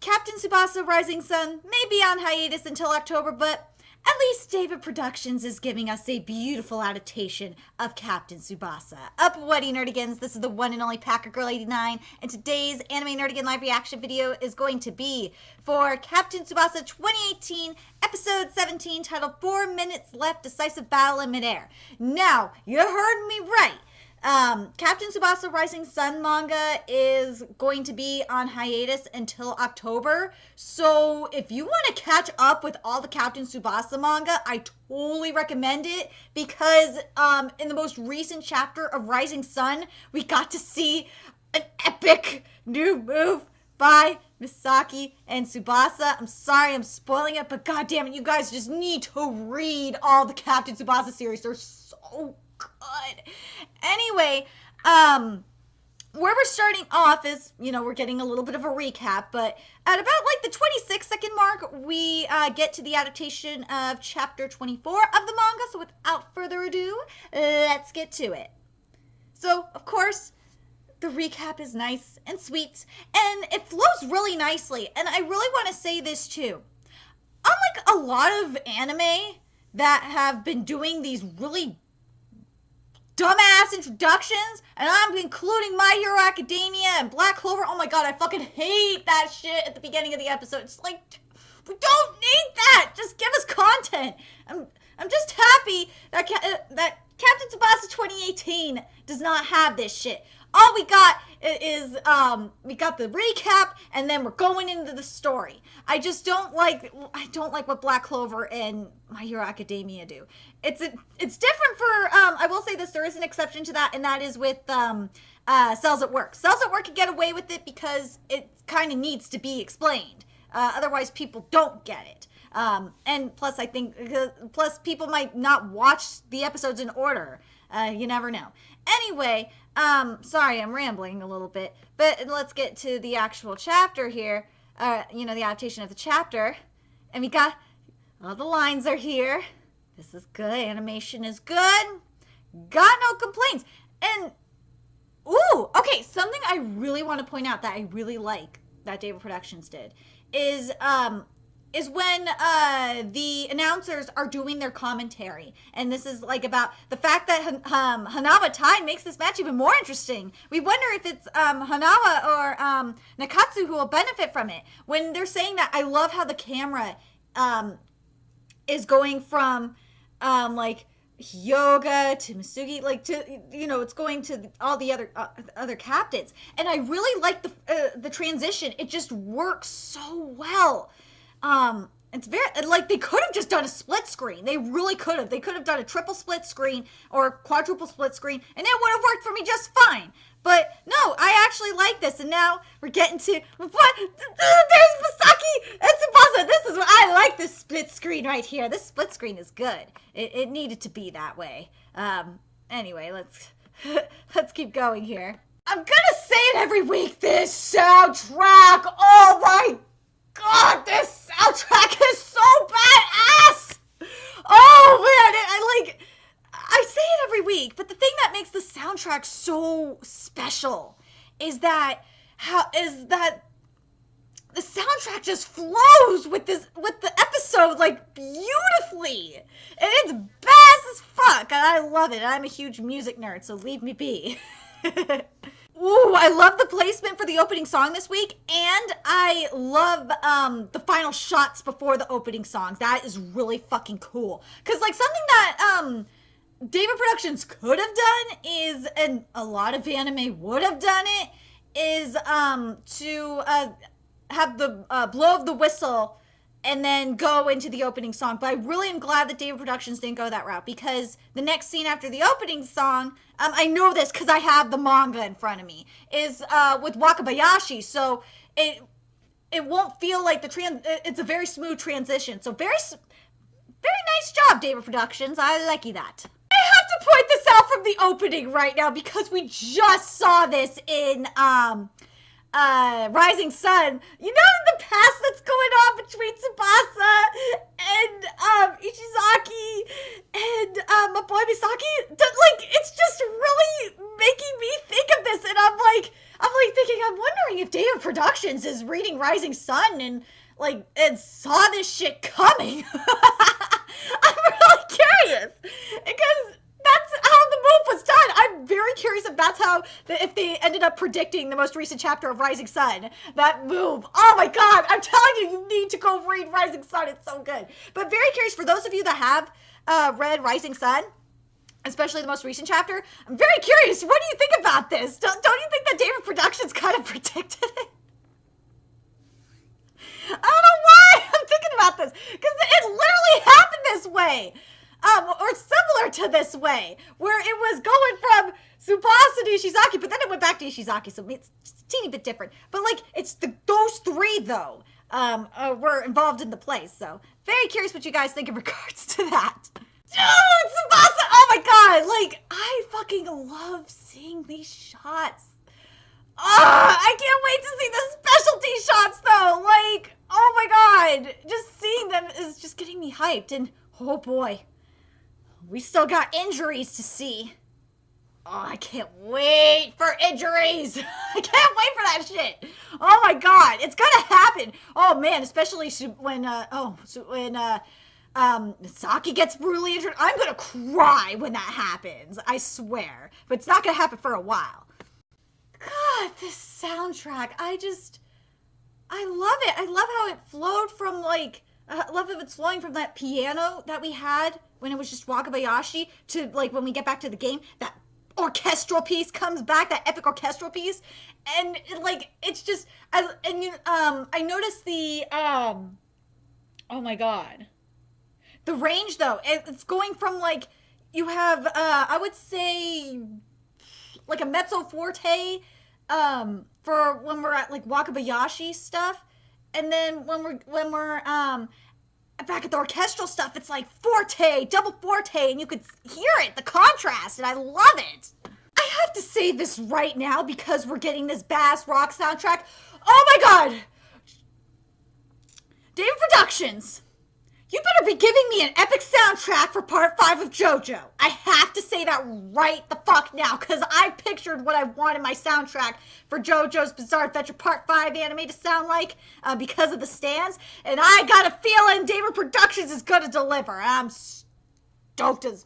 Captain Tsubasa Rising Sun may be on hiatus until October, but at least David Productions is giving us a beautiful adaptation of Captain Tsubasa. Up Weddy Nerdigans, this is the one and only Packer Girl 89, and today's Anime Nerdigan live reaction video is going to be for Captain Tsubasa 2018, episode 17, titled 4 Minutes Left, Decisive Battle in Midair. Now, you heard me right. Captain Tsubasa Rising Sun manga is going to be on hiatus until October. So if you want to catch up with all the Captain Tsubasa manga, I totally recommend it because in the most recent chapter of Rising Sun, we got to see an epic new move by Misaki and Tsubasa. I'm sorry I'm spoiling it, but goddammit, you guys just need to read all the Captain Tsubasa series. They're so good. Anyway, where we're starting off is, we're getting a little bit of a recap, but at about like the 26-second mark, we get to the adaptation of chapter 24 of the manga. So without further ado, let's get to it. So, of course, the recap is nice and sweet, and it flows really nicely. And I really want to say this too. Unlike a lot of anime that have been doing these really dumbass introductions, and I'm including My Hero Academia and Black Clover. Oh my god, I fucking hate that shit at the beginning of the episode. It's like, we don't need that. Just give us content. I'm just happy that Captain Tsubasa 2018 does not have this shit. All we got is we got the recap, and then we're going into the story. I don't like what Black Clover and My Hero Academia do. It's different for I will say this, there is an exception to that, and that is with Cells at Work. Cells at Work can get away with it because it kind of needs to be explained. Otherwise, people don't get it. And plus, I think people might not watch the episodes in order. You never know. Anyway, sorry, I'm rambling a little bit, but let's get to the actual chapter here. The adaptation of the chapter. And we got, all the lines are here. This is good. Animation is good. Got no complaints. And, ooh, okay, something I really want to point out that I really like that David Productions did is when the announcers are doing their commentary. And this is like about the fact that Hanaba Tide makes this match even more interesting. We wonder if it's Hanaba or Nakatsu who will benefit from it. When they're saying that, I love how the camera is going from like Hyoga to Masugi, like to it's going to all the other captains. And I really like the transition. It just works so well. It's very, like, they could have just done a split screen. They really could have. They could have done a triple split screen or quadruple split screen, and it would have worked for me just fine. But no, I actually like this, and now we're getting to, what? There's Misaki and Tsubasa. This is what I like, this split screen right here. This split screen is good. It needed to be that way. Anyway, let's keep going here. I'm gonna say it every week, this soundtrack, oh my god, this soundtrack is so badass! Oh man, I say it every week, but the thing that makes the soundtrack so special is that the soundtrack just flows with the episode like beautifully, and it's badass as fuck, and I love it. I'm a huge music nerd, so leave me be. Ooh, I love the placement for the opening song this week, and I love the final shots before the opening song. That is really fucking cool. Because, like, something that David Productions could have done is, and a lot of anime would have done it, is to have the blow of the whistle and then go into the opening song. But I really am glad that David Productions didn't go that route, because the next scene after the opening song, I know this because I have the manga in front of me, is with Wakabayashi, so it won't feel like it's a very smooth transition. So very nice job, David Productions. I like you that. I have to point this out from the opening right now because we just saw this in Rising Sun, you know the past that's going on between Tsubasa and Ishizaki and my boy Misaki? Like, it's just really making me think of this, and I'm like thinking, I'm wondering if Data Productions is reading Rising Sun and saw this shit coming. I'm really curious because that's how the move was done. I'm very curious if that's how, if they ended up predicting the most recent chapter of Rising Sun. That move. Oh my god, I'm telling you, you need to go read Rising Sun. It's so good. But very curious, for those of you that have read Rising Sun, especially the most recent chapter, I'm very curious, what do you think about this? Don't you think that David Productions kind of predicted it? I don't know why I'm thinking about this, because it literally happened this way. Or similar to this way, where it was going from Tsubasa to Ishizaki, but then it went back to Ishizaki, so it's just a teeny bit different. But it's those three though were involved in the play, so very curious what you guys think in regards to that. Dude, Tsubasa! Oh my god! I fucking love seeing these shots. I can't wait to see the specialty shots though. Oh my god, just seeing them is just getting me hyped, and oh boy. We still got injuries to see. Oh, I can't wait for injuries. I can't wait for that shit. Oh my god, it's gonna happen. Oh man, especially when Misaki gets brutally injured. I'm gonna cry when that happens. I swear. But it's not gonna happen for a while. God, this soundtrack. I love it. I love how it flowed from I love that it's flowing from that piano that we had when it was just Wakabayashi to when we get back to the game, that orchestral piece comes back, that epic orchestral piece, and it's just I noticed the oh my god, the range though. It's going from you have I would say a mezzo forte for when we're at Wakabayashi stuff. And then when we're back at the orchestral stuff, it's forte, double forte, and you could hear it, the contrast, and I love it. I have to say this right now because we're getting this badass rock soundtrack. Oh my god! David Productions, you better be giving me an epic soundtrack for part 5 of JoJo. I have to say that right the fuck now, because I pictured what I wanted my soundtrack for JoJo's Bizarre Adventure Part 5 anime to sound like because of the stands, and I got a feeling David Productions is gonna deliver. I'm stoked as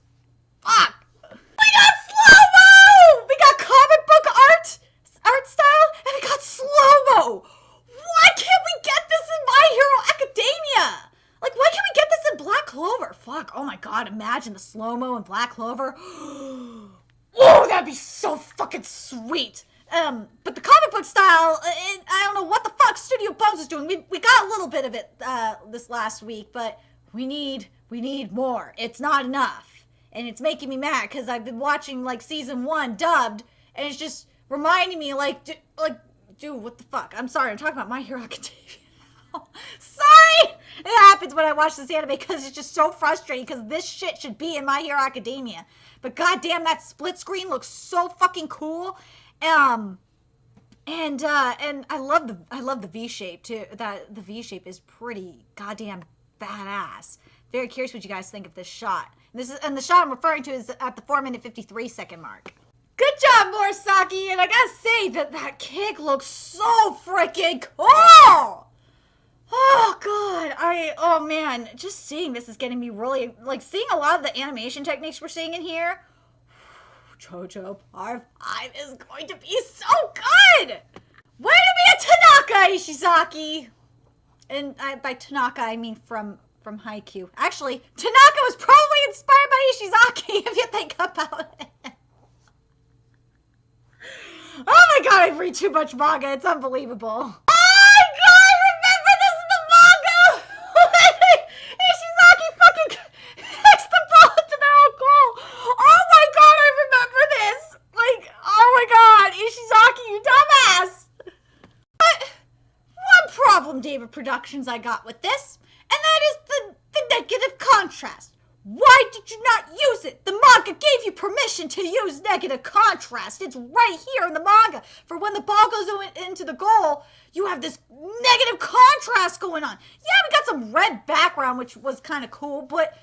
fuck. We got slow-mo! We got comic book art style, and we got slow-mo! Why can't we get this in My Hero Academia? Why can't we get this in Black Clover? Fuck, oh my god, imagine the slow-mo in Black Clover. Oh, that'd be so fucking sweet. But the comic book style, I don't know what the fuck Studio Bones is doing. We got a little bit of it this last week, but we need more. It's not enough. And it's making me mad, because I've been watching, season 1 dubbed, and it's just reminding me, dude, what the fuck? I'm sorry, I'm talking about My Hero Academia. Sorry! It happens when I watch this anime because it's just so frustrating, because this shit should be in My Hero Academia. But goddamn, that split screen looks so fucking cool. And I love the V shape too. That the V shape is pretty goddamn badass. Very curious what you guys think of this shot. And the shot I'm referring to is at the 4-minute 53-second mark. Good job, Morisaki, and I gotta say that kick looks so freaking cool! Oh god, oh man, just seeing this is getting me really, seeing a lot of the animation techniques we're seeing in here. JoJo Part 5 is going to be so good! Way to be a Tanaka, Ishizaki! And by Tanaka, I mean from Haikyuu. Actually, Tanaka was probably inspired by Ishizaki, if you think about it. Oh my god, I read too much manga, it's unbelievable. Oh my god, remember this is the manga! Ishizaki fucking kicks the ball into their own goal! Oh my god, I remember this! Oh my god, Ishizaki, you dumbass! But one problem, David Productions, I got with this, and that is the negative contrast. Why did you not use it? The manga gave you permission to use negative contrast. It's right here in the manga. For when the ball goes into the goal, you have this negative contrast going on. Yeah, we got some red background, which was kind of cool, but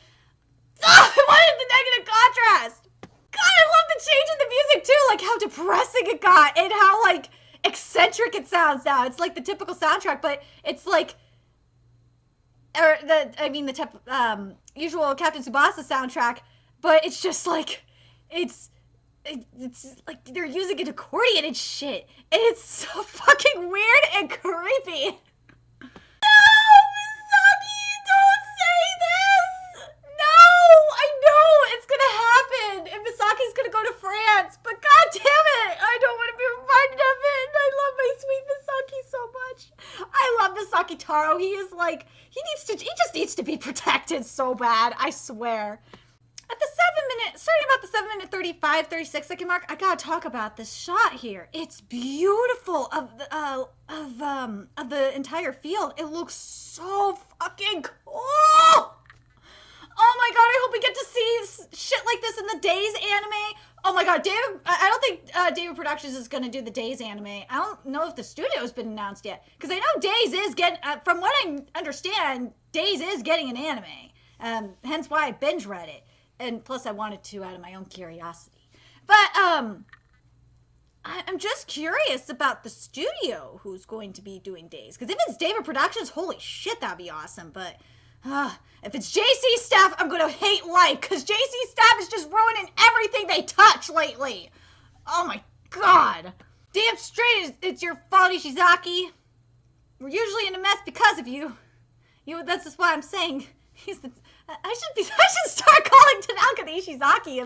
I wanted the negative contrast. God, I love the change in the music too, like how depressing it got and how like eccentric it sounds now. It's like the typical soundtrack, but it's like, the usual Captain Tsubasa soundtrack, but it's just like, it's like they're using an accordion and shit. And it's so fucking weird and creepy. No, Misaki, don't say this! No, I know it's gonna happen, and Misaki's gonna go to France, but god damn it, I don't want to be reminded of it, and I love my sweet Misaki so much. I love Misaki Taro. He is like, he just needs to be protected so bad, I swear. At the starting about the 7-minute 36-second mark, I gotta talk about this shot here. It's beautiful of the entire field. It looks so fucking cool. Oh my god, I hope we get to see shit like this in the Days anime. Oh my god, I don't think David Productions is gonna do the Days anime. I don't know if the studio has been announced yet. Because I know Days is getting, from what I understand, Days is getting an anime. Hence why I binge read it. And plus I wanted to out of my own curiosity. But, I'm just curious about the studio who's going to be doing Days. Because if it's David Productions, holy shit, that'd be awesome. But, if it's JC Staff, I'm gonna hate life. Because JC Staff is just ruining everything they touch lately. Oh my god. Damn straight, it's your fault, Ishizaki. We're usually in a mess because of you. That's just why I'm saying. I should start calling Tanaka the Ishizaki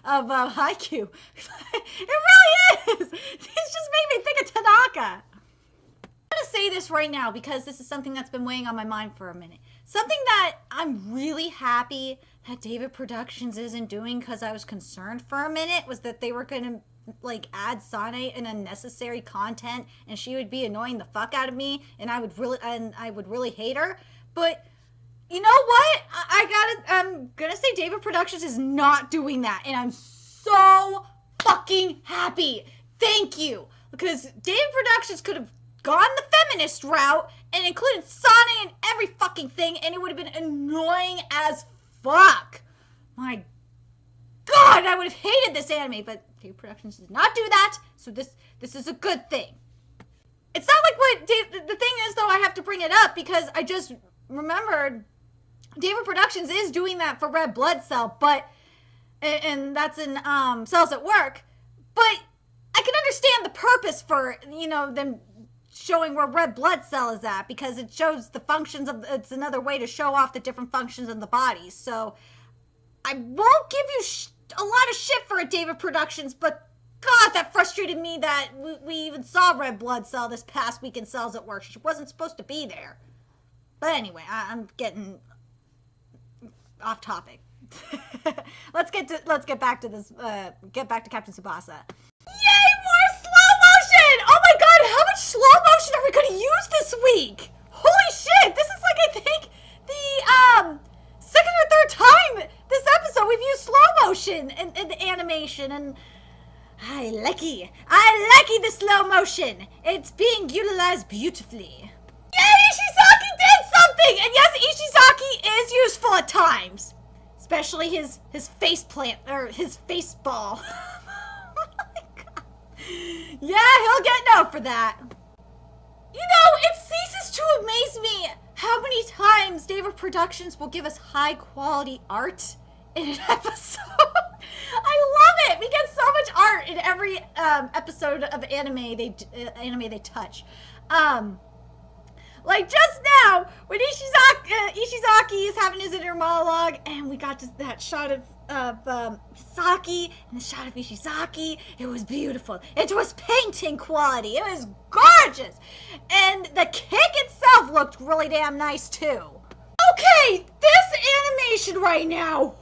of Haikyuu. It really is. It's just made me think of Tanaka. I'm gonna say this right now because this is something that's been weighing on my mind for a minute. Something that I'm really happy that David Productions isn't doing because I was concerned for a minute was that they were gonna like add Sane in unnecessary content and she would be annoying the fuck out of me and I would really hate her. But you know what? I'm gonna say David Productions is not doing that, and I'm so fucking happy. Thank you. Because David Productions could have gone the feminist route and included Sane in every fucking thing, and it would have been annoying as fuck. My god, I would have hated this anime, but David Productions did not do that, so this is a good thing. It's not like what the thing is, though, I have to bring it up because I just remembered David Productions is doing that for Red Blood Cell, but, and that's in, Cells at Work, but I can understand the purpose for, them showing where Red Blood Cell is at, because it shows the functions of, it's another way to show off the different functions of the body, so I won't give you a lot of shit for it, David Productions, but god, that frustrated me that we even saw Red Blood Cell this past week in Cells at Work. She wasn't supposed to be there. But anyway, I'm getting off topic. Let's get back to this. Get back to Captain Tsubasa. Yay, more slow motion! Oh my god, how much slow motion are we gonna use this week? Holy shit! This is like I think the second or third time this episode we've used slow motion in the animation, and I like the slow motion. It's being utilized beautifully. Yay, Ishizaki did something! And yes, Ishizaki is useful at times. Especially his face plant, or his face ball. Oh my god. Yeah, he'll get no for that. It ceases to amaze me how many times David Productions will give us high quality art in an episode. I love it! We get so much art in every episode of anime they touch. Like just now, when Ishizaki is having his inner monologue, and we got just that shot of Misaki and the shot of Ishizaki. It was beautiful. It was painting quality. It was gorgeous. And the kick itself looked really damn nice too. Okay, this animation right now.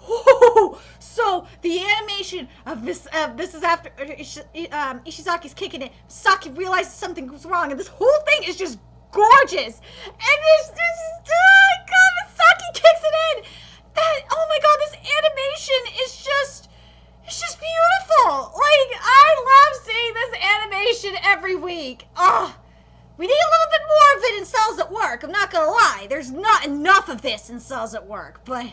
So the animation of this is after Ishizaki's kicking it. Misaki realizes something was wrong, and this whole thing is just gorgeous. And this God, Misaki kicks it in. Oh my god, this animation is just, it's just beautiful. Like, I love seeing this animation every week. Oh, we need a little bit more of it in Cells at Work. I'm not gonna lie. There's not enough of this in Cells at Work, but,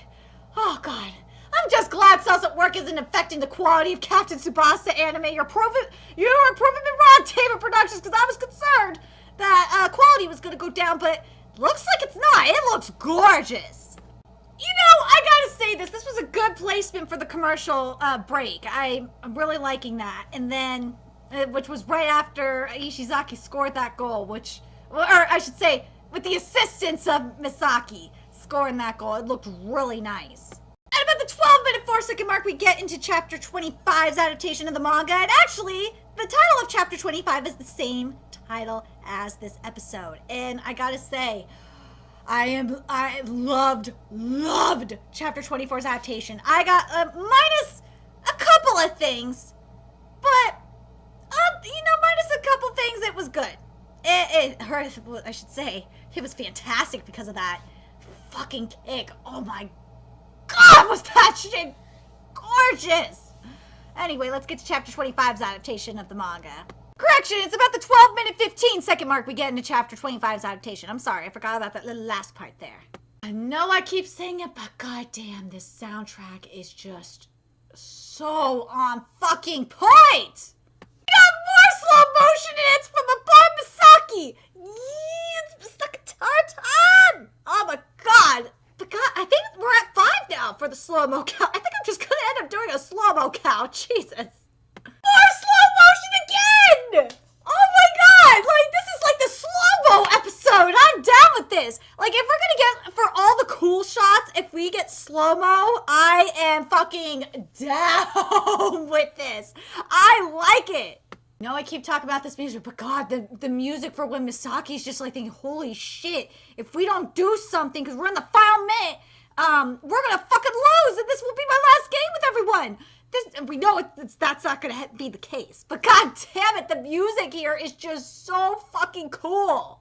oh god. I'm just glad Cells at Work isn't affecting the quality of Captain Tsubasa anime. You are proving me wrong, David Productions, because I was concerned that quality was gonna go down, but looks like it's not. It looks gorgeous. You know, I gotta say this. This was a good placement for the commercial break. I'm really liking that. And then, which was right after Ishizaki scored that goal, or I should say, with the assistance of Misaki scoring that goal. It looked really nice. At about the 12-minute 4-second mark, we get into Chapter 25's adaptation of the manga. And actually, the title of Chapter 25 is the same title as this episode. And I gotta say, I loved Chapter 24's adaptation. I got minus a couple of things, but minus a couple things, it was good. I should say, it was fantastic because of that fucking kick. Oh my god, was that shit gorgeous! Anyway, let's get to Chapter 25's adaptation of the manga. Correction, it's about the 12-minute 15-second mark we get into Chapter 25's adaptation. I'm sorry, I forgot about that little last part there. I know I keep saying it, but goddamn, this soundtrack is just so on fucking point! We got more slow motion hits from the boy Misaki! It's Misaki-tan! Oh my god! But god, I think we're at 5 now for the slow-mo count. I think I'm just gonna end up doing a slow-mo count. Jesus. More slow motion again! Oh my god! Like, this is like the slow-mo episode. I'm down with this. Like, if we're gonna get, for all the cool shots, if we get slow-mo, I am fucking down with this. I like it. I keep talking about this music, but god, the music for when Misaki's just like thinking, holy shit, if we don't do something, because we're in the final minute, we're gonna fucking lose, and this will be my last game with everyone. We know that's not gonna be the case, but god damn it, the music here is just so fucking cool.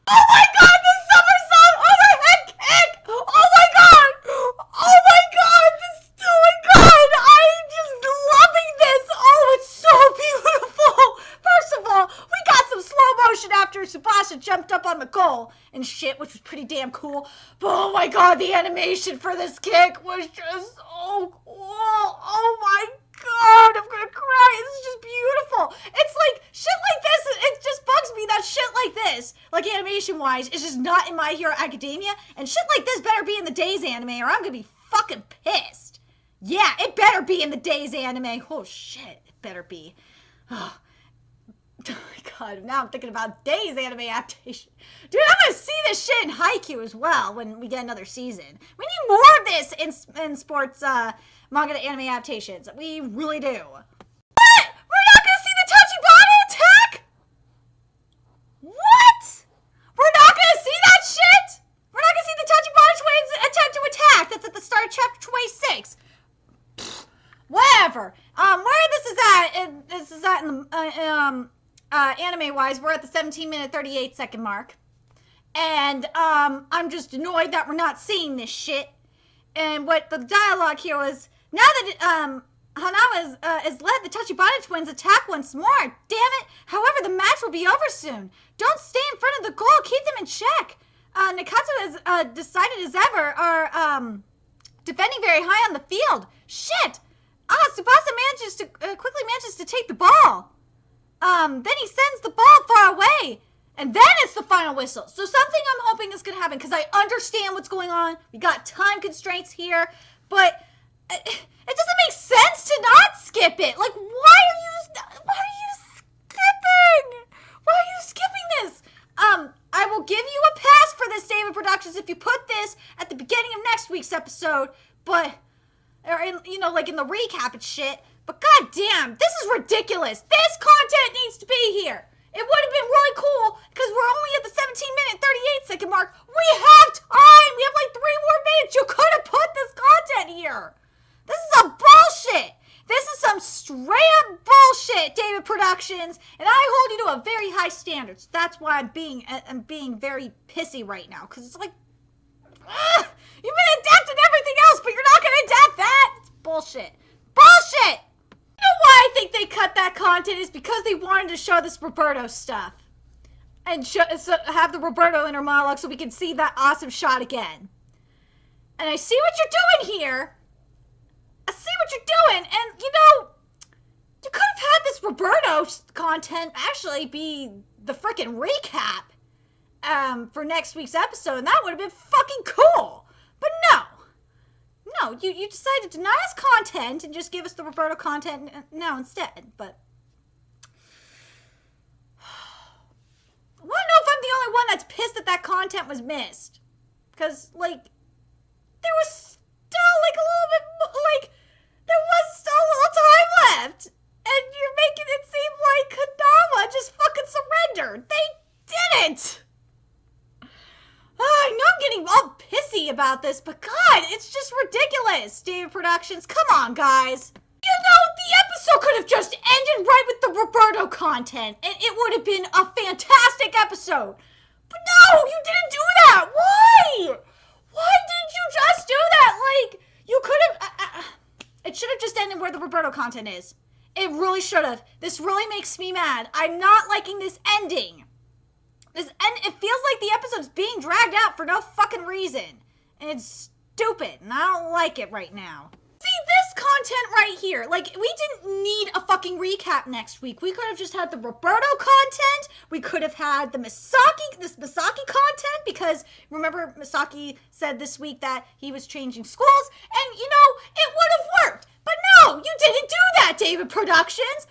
Oh my god, the somersault overhead kick! Oh my god! Oh my god, oh my god! I'm just loving this! Oh, it's so beautiful! First of all, we got some slow motion after Tsubasa jumped up on the goal and shit, which was pretty damn cool. But oh my god, the animation for this kick was just so cool! Oh my god, I'm gonna cry! This is just beautiful! It's like, shit like this, it just bugs me that shit like this, like animation-wise, is just not in My Hero Academia, and shit like this better be in the Days anime or I'm gonna be fucking pissed. Yeah, it better be in the Days anime. Oh shit, it better be. Oh my god, now I'm thinking about Days anime adaptation. Dude, I'm gonna see this shit in Haikyuu as well when we get another season. We need more of this in sports manga to anime adaptations. We really do. What? We're not gonna see the Tachibana attack? What? We're not gonna see that shit? We're not gonna see the Tachibana twins attempt to attack. That's at the start of chapter 26. Pfft, whatever. Where this is at in the anime-wise, we're at the 17-minute 38-second mark. And I'm just annoyed that we're not seeing this shit. And what the dialogue here was, now that Hanama is led, the Tachibana twins attack once more. Damn it. However, the match will be over soon. Don't stay in front of the goal. Keep them in check. Nakatsu has decided as ever are defending very high on the field. Shit. Tsubasa quickly manages to take the ball. Then he sends the ball far away. And then it's the final whistle. So something I'm hoping is going to happen, because I understand what's going on. We got time constraints here, but it doesn't make sense to not skip it. Like, why are you skipping? Why are you skipping this? I will give you a pass for this, David Productions, if you put this at the beginning of next week's episode, but, or in, like in the recap and shit. But goddamn, this is ridiculous. This content needs to be here. It would have been really cool, because we're only at the 17-minute 38-second mark. We have time. We have like 3 more minutes. You could have put this content here. This is some bullshit. This is some straight-up bullshit, David Productions, and I hold you to a very high standard. So that's why I'm being very pissy right now, because it's like, you've been adept at everything else, but you're fucking adapt that? It's bullshit. Bullshit! You know why I think they cut that content is because they wanted to show this Roberto stuff. And have the Roberto inner monologue so we can see that awesome shot again. And I see what you're doing here. I see what you're doing. And, you know, you could have had this Roberto content actually be the freaking recap for next week's episode. And that would have been fucking cool. But no. No, you decided to deny us content and just give us the Roberto content now instead. But I want to know if I'm the only one that's pissed that that content was missed. Because, like, there was still, like, a little bit more, like, there was still a little time left. And you're making it seem like Kanawa just fucking surrendered. They didn't. I know I'm getting all pissy about this, but God, it's just ridiculous. David Productions, come on, guys. You know, the episode could have just ended right with the Roberto content, and it would have been a fantastic episode. But no, you didn't do that. Why? Why did you just do that? Like, you could have... it should have just ended where the Roberto content is. It really should have. This really makes me mad. I'm not liking this ending. It feels like the episode's being dragged out for no fucking reason. And it's stupid, and I don't like it right now. See, this content right here, like, we didn't need a fucking recap next week. We could have just had the Roberto content. We could have had the Misaki content, because remember Misaki said this week that he was changing schools, and, you know, it would have worked. But no, you didn't do that, David Productions.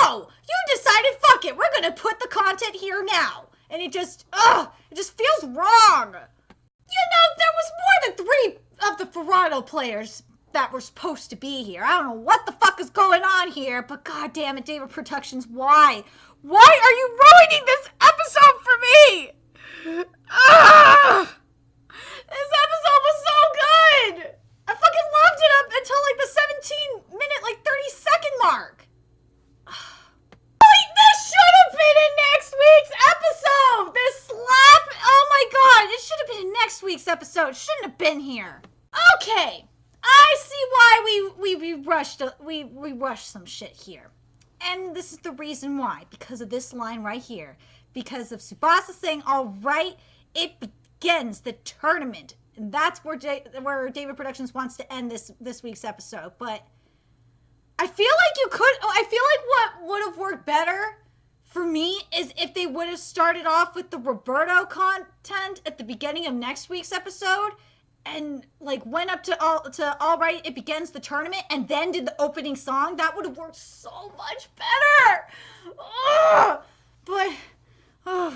No, you decided, fuck it, we're gonna put the content here now. And it just feels wrong. You know, there was more than 3 of the Ferrano players that were supposed to be here. I don't know what the fuck is going on here, but god damn it, David Productions, why? Why are you ruining this episode for me? This episode was so good. I fucking loved it up until like the 17-minute, like 30-second mark. This should have been in next week's episode! This slap! Oh my god, it should have been in next week's episode. It shouldn't have been here. Okay, I see why we rushed some shit here. And this is the reason why. Because of this line right here. Because of Tsubasa saying, alright, it begins the tournament. And that's where David Productions wants to end this week's episode. But I feel like what would have worked better for me is if they would have started off with the Roberto content at the beginning of next week's episode and like went up to all right, it begins the tournament, and then did the opening song. That would have worked so much better. Ugh. But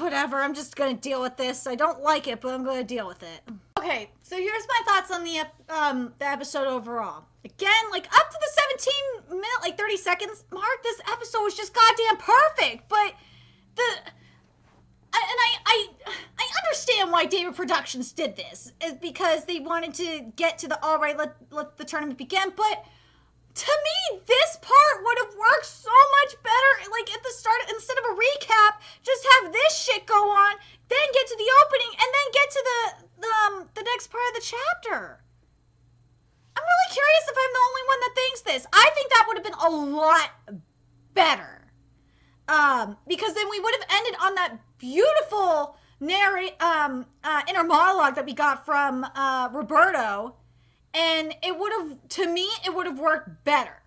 whatever, I'm just gonna deal with this. I don't like it, but I'm gonna deal with it. Okay, so here's my thoughts on the episode overall. Again, like up to the 17-minute, like 30 seconds mark, this episode was just goddamn perfect. But I understand why David Productions did this, is because they wanted to get to the all right, let the tournament begin. But to me, this part would have worked so much better. Like at the start, instead of a recap, just have this shit go on, then get to the opening, and then get to the next part of the chapter. I'm really curious if I'm the only one that thinks this. I think that would have been a lot better. Because then we would have ended on that beautiful inner monologue that we got from Roberto. And it would have, to me, it would have worked better.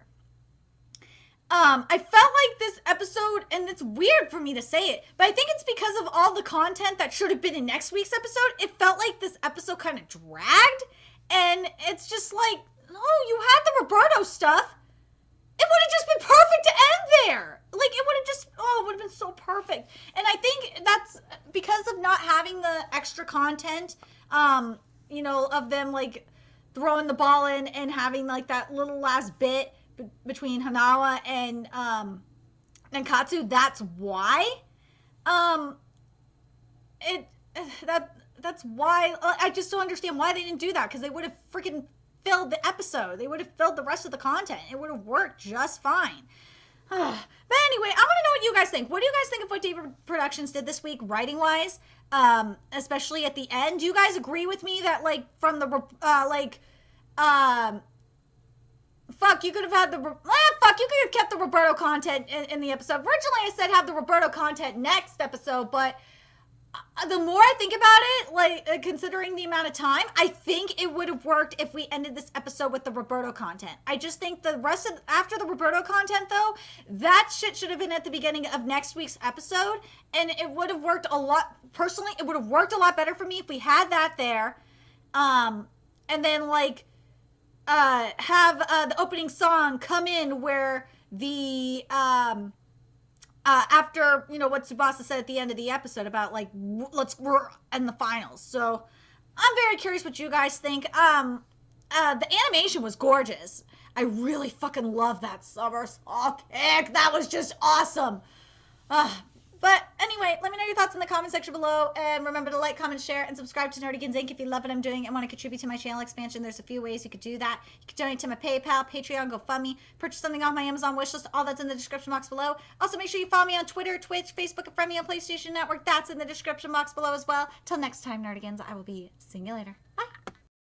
I felt like this episode, and it's weird for me to say it, but I think it's because of all the content that should have been in next week's episode. It felt like this episode kind of dragged. And it's just like, oh, you had the Roberto stuff. It would have just been perfect to end there. Like, it would have just, it would have been so perfect. And I think that's because of not having the extra content, of them, like, throwing the ball in and having, like, that little last bit between Hanawa and Nankatsu. That's why. That's why. I just don't understand why they didn't do that, because they would have freaking filled the episode. They would have filled the rest of the content. It would have worked just fine. But anyway, I want to know what you guys think. What do you guys think of what David Productions did this week, writing-wise? Especially at the end. Do you guys agree with me that, like, from the, Fuck, you could have had the... fuck, you could have kept the Roberto content in the episode. Originally, I said have the Roberto content next episode, but the more I think about it, like, considering the amount of time, I think it would have worked if we ended this episode with the Roberto content. I just think the rest of... After the Roberto content, though, that shit should have been at the beginning of next week's episode, and it would have worked a lot... Personally, it would have worked a lot better for me if we had that there. And then, like... have the opening song come in where the after, you know, what Tsubasa said at the end of the episode about like we're in the finals. So I'm very curious what you guys think. The animation was gorgeous. I really fucking love that summer song pick. That was just awesome. But anyway, let me know your thoughts in the comment section below. And remember to like, comment, share, and subscribe to Nerdigans Inc. if you love what I'm doing and want to contribute to my channel expansion. There's a few ways you could do that. You could donate to my PayPal, Patreon, GoFundMe, purchase something off my Amazon wishlist. All that's in the description box below. Also, make sure you follow me on Twitter, Twitch, Facebook, and friend me on PlayStation Network. That's in the description box below as well. Till next time, Nerdigans, I will be seeing you later. Bye.